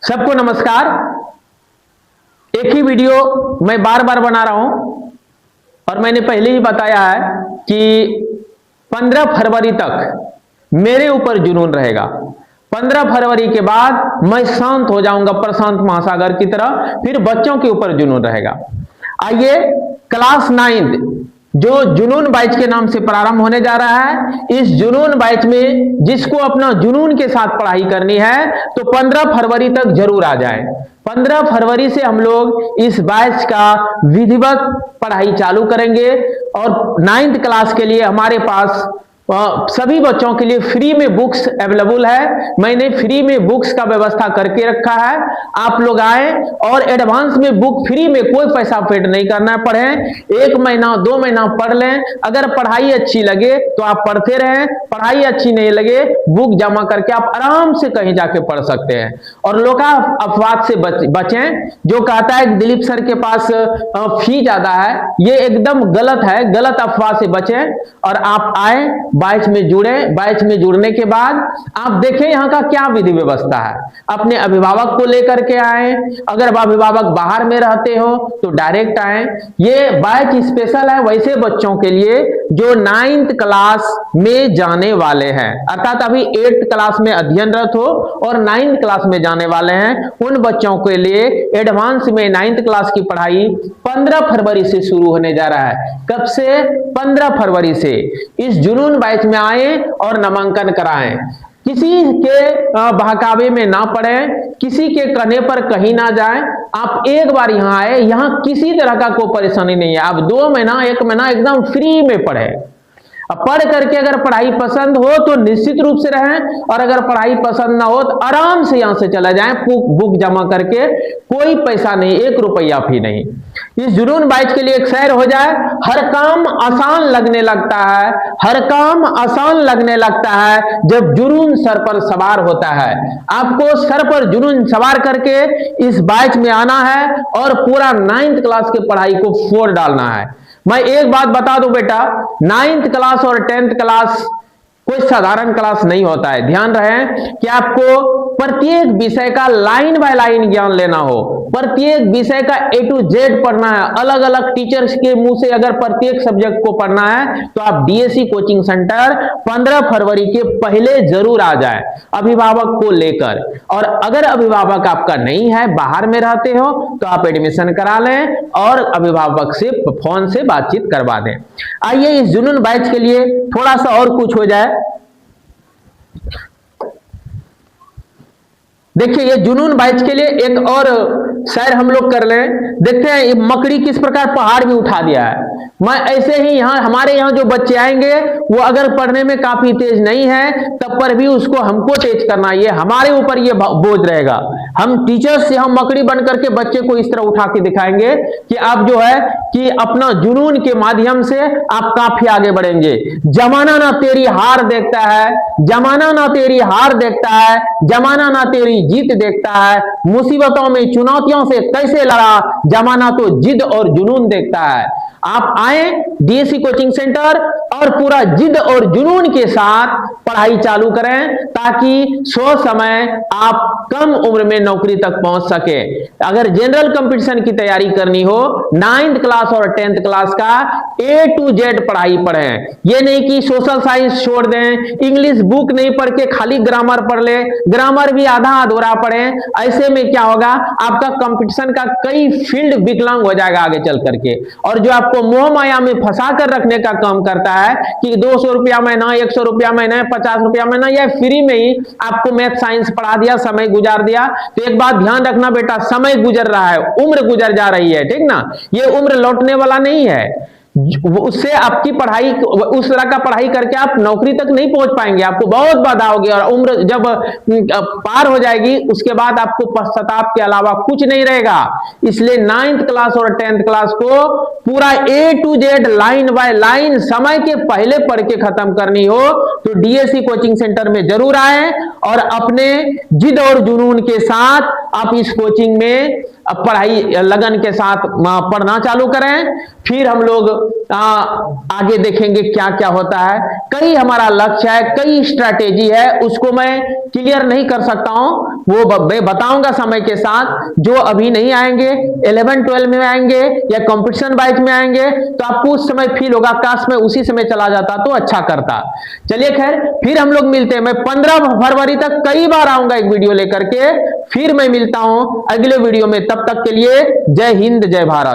सबको नमस्कार। एक ही वीडियो मैं बार बार बना रहा हूं और मैंने पहले ही बताया है कि 15 फरवरी तक मेरे ऊपर जुनून रहेगा। 15 फरवरी के बाद मैं शांत हो जाऊंगा प्रशांत महासागर की तरह, फिर बच्चों के ऊपर जुनून रहेगा। आइए, क्लास 9 जो जुनून बैच के नाम से प्रारंभ होने जा रहा है, इस जुनून बैच में जिसको अपना जुनून के साथ पढ़ाई करनी है तो 15 फरवरी तक जरूर आ जाए। 15 फरवरी से हम लोग इस बैच का विधिवत पढ़ाई चालू करेंगे और 9th क्लास के लिए हमारे पास सभी बच्चों के लिए फ्री में बुक्स अवेलेबल है। मैंने फ्री में बुक्स का व्यवस्था करके रखा है। आप लोग आए और एडवांस में बुक फ्री में, कोई पैसा पेड नहीं करना पड़े। 1 महीना 2 महीना पढ़ लें। अगर पढ़ाई अच्छी लगे तो आप पढ़ते रहें, पढ़ाई अच्छी नहीं लगे बुक जमा करके आप आराम से कहीं जाके पढ़ सकते हैं। और लोका अपवाद से बचें। जो कहता है दिलीप सर के पास फी ज्यादा है, ये एकदम गलत है। गलत अफवाह से बचें और आप आए, बैच में जुड़े। बैच में जुड़ने के बाद आप देखें यहाँ का क्या विधि व्यवस्था है। अपने अभिभावक को लेकर के आए। अगर अभिभावक बाहर में रहते हो तो डायरेक्ट आए। ये बैच स्पेशल है वैसे बच्चों के लिए जो 9th क्लास में जाने वाले हैं, अर्थात अभी 8th क्लास में अध्ययनरत हो और 9th क्लास में जाने वाले हैं। उन बच्चों के लिए एडवांस में 9th क्लास की पढ़ाई 15 फरवरी से शुरू होने जा रहा है। कब से? 15 फरवरी से। इस जुनून बैच में आए और नामांकन कराएं। किसी के बहकावे में ना पड़े, किसी के कहने पर कहीं ना जाएं। आप एक बार यहाँ आए, यहाँ किसी तरह का कोई परेशानी नहीं है। आप 2 महीना 1 महीना एकदम फ्री में पढ़े। अब पढ़ करके अगर पढ़ाई पसंद हो तो निश्चित रूप से रहें, और अगर पढ़ाई पसंद ना हो तो आराम से यहां से चला जाएं बुक जमा करके। कोई पैसा नहीं, 1 रुपया भी नहीं। इस जुनून बैच के लिए एक शेर हो जाए, हर काम आसान लगने लगता है, हर काम आसान लगने लगता है जब जुनून सर पर सवार होता है। आपको सर पर जुनून सवार करके इस बैच में आना है और पूरा 9th क्लास की पढ़ाई को फोड़ डालना है। मैं एक बात बता दूं बेटा, 9th क्लास और 10th क्लास कोई साधारण क्लास नहीं होता है। ध्यान रहे कि आपको प्रत्येक विषय का लाइन बाय लाइन ज्ञान लेना हो, प्रत्येक विषय का A to Z पढ़ना है। अलग अलग टीचर्स के मुंह से अगर प्रत्येक सब्जेक्ट को पढ़ना है तो आप DSC कोचिंग सेंटर 15 फरवरी के पहले जरूर आ जाए अभिभावक को लेकर। और अगर अभिभावक आपका नहीं है, बाहर में रहते हो, तो आप एडमिशन करा लें और अभिभावक से फोन से बातचीत करवा दें। आइए, इस जुनून बैच के लिए थोड़ा सा और कुछ हो जाए। देखिए, ये जुनून बैच के लिए एक और सैर हम लोग कर लें। देखते हैं ये मकड़ी किस प्रकार पहाड़ भी उठा दिया है। मैं ऐसे ही यहाँ हमारे यहाँ जो बच्चे आएंगे वो अगर पढ़ने में काफी तेज नहीं है तब पर भी उसको हमको तेज करना, ये हमारे ऊपर ये बोझ रहेगा। हम टीचर्स से हम मकड़ी बन करके बच्चे को इस तरह उठा के दिखाएंगे कि आप जो है कि अपना जुनून के माध्यम से आप काफी आगे बढ़ेंगे। जमाना ना तेरी हार देखता है, जमाना ना तेरी हार देखता है, जमाना ना तेरी जीत देखता है। मुसीबतों में चुनौतियों से कैसे लड़ा, जमाना तो जिद और जुनून देखता है। आप आए DSC कोचिंग सेंटर और पूरा जिद और जुनून के साथ पढ़ाई चालू करें ताकि सो समय आप कम उम्र में नौकरी तक पहुंच सके। अगर जनरल कंपटीशन की तैयारी करनी हो, 9th क्लास और 10th क्लास का A to Z पढ़ाई पढ़ें। ये नहीं कि सोशल साइंस छोड़ दें, इंग्लिश बुक नहीं पढ़ के खाली ग्रामर पढ़ ले, ग्रामर भी आधा अधूरा पढ़ें। ऐसे में क्या होगा, आपका कंपटीशन का कई फील्ड विकलांग हो जाएगा आगे चल करके। और जो आपको मोह माया में फंसा कर रखने का काम करता है कि 200 रुपया महीना, 100 रुपया महीना, 50 रुपया महीना, या फ्री में ही आपको मैथ साइंस पढ़ा दिया, समय गुजार दिया। तो एक बात ध्यान रखना बेटा, समय गुजर रहा है, उम्र गुजर जा रही है, ठीक ना। ये उम्र लौटने वाला नहीं है। उससे आपकी पढ़ाई, उस तरह का पढ़ाई करके आप नौकरी तक नहीं पहुंच पाएंगे। आपको बहुत बाधा होगी और उम्र जब पार हो जाएगी उसके बाद आपको पश्चाताप के अलावा कुछ नहीं रहेगा। इसलिए 9th क्लास और 10th क्लास को पूरा A to Z line by line समय के पहले पढ़ के खत्म करनी हो तो DSC कोचिंग सेंटर में जरूर आए और अपने जिद और जुनून के साथ आप इस कोचिंग में अब पढ़ाई लगन के साथ पढ़ना चालू करें, फिर हम लोग आगे देखेंगे क्या क्या होता है। कई हमारा लक्ष्य है, कई स्ट्रैटेजी है, उसको मैं क्लियर नहीं कर सकता हूं, वो मैं बताऊंगा समय के साथ। जो अभी नहीं आएंगे, 11-12 में आएंगे या कंपटीशन बैच में आएंगे, तो आपको उस समय फील होगा काश मैं उसी समय चला जाता तो अच्छा करता। चलिए खैर, फिर हम लोग मिलते हैं। मैं 15 फरवरी तक कई बार आऊंगा एक वीडियो लेकर के, फिर मैं मिलता हूं अगले वीडियो में। तब तक के लिए जय हिंद, जय भारत।